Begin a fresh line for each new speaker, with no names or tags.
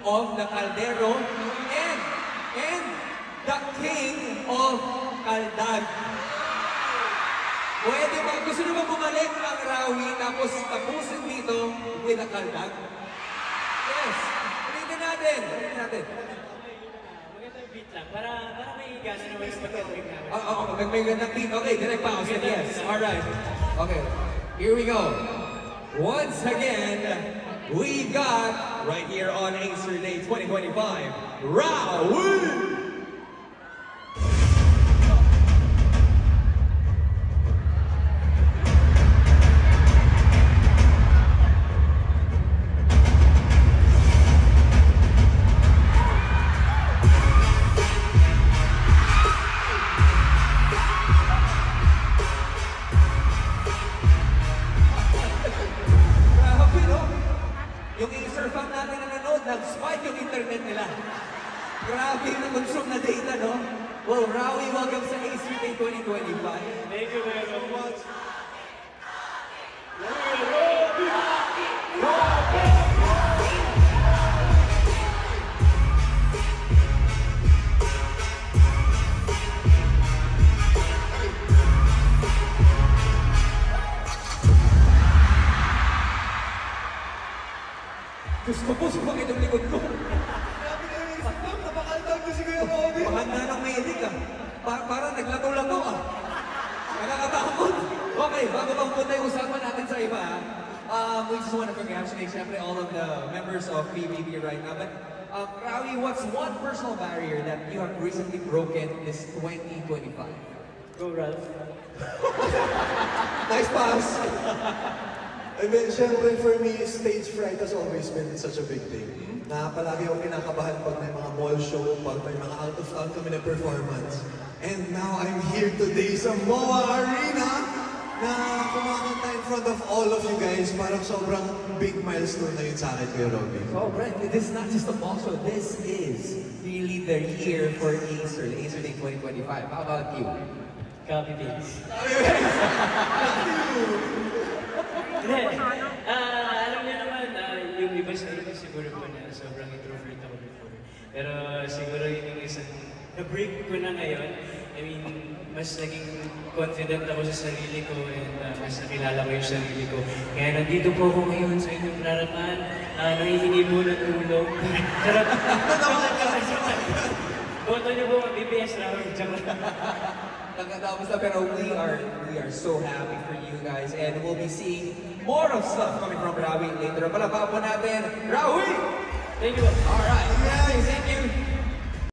of the Caldero and the King of Caldag. Pwede ba? Gusto nyo ba bumalik ang Rawi tapos tapusin dito with the Caldag? Yes. Tingnan natin.
Magandang beat lang. Para may gasa naman sa pag-topic namin.
May gandang beat. Okay, direct pause. Yes. Alright. Okay. Here we go. Once again, we got right here on Acer Day 2025, Rawi! Yung Acer fan natin na nanood, nag-spike yung internet nila. Grabe yung consume na data, no? Well, Rawi, welcome sa Acer Day 2025.
Thank you very much.
Gusto ko sumakit ang likod ko.
Grabe na yung isip lang, napakaltag ko si Kuya Robby.
Mahanda ng medic ah. Parang naglato-lato ah. Nakakatakot. Okay, bago bang punta yung usapan natin sa iba we just want to congratulate syempre all of the members of PBB right now. But Rawi, what's one personal barrier that you have recently broken this 2025?
Go, Ralph.
Nice pass.
I mean, syempre for me, stage fright has always been such a big thing. Na palagi ako kinakabahan pag may mga mall show, pag may mga out-of-town kami na performance. And now I'm here today sa MOA Arena na kumakanta in front of all of you guys. Parang sobrang big milestone na yun sa akin, Kuya Robby.
Oh, Brent, this is not just a ball show. This is really the year for Acer, the Acer Day 2025. How about you?
Copy paste. Hindi. Alam niyo naman, yung iba sa inyo siguro po na sobrang introvert ako before. Pero siguro yun yung isang na-break ko na ngayon. I mean, mas naging confident ako sa sarili ko and mas nakilala ko yung sarili ko. Kaya nandito po ako ngayon sa inyong harapan. Nangihingi po ng tulong. Sarap. Boto niyo po, BBS na ako.
Nakatapos na, pero we are so happy for you guys and we'll be seeing more of stuff coming from Rawi later. Palakpakan po natin, Rawi!
Thank you.
Alright, thank you.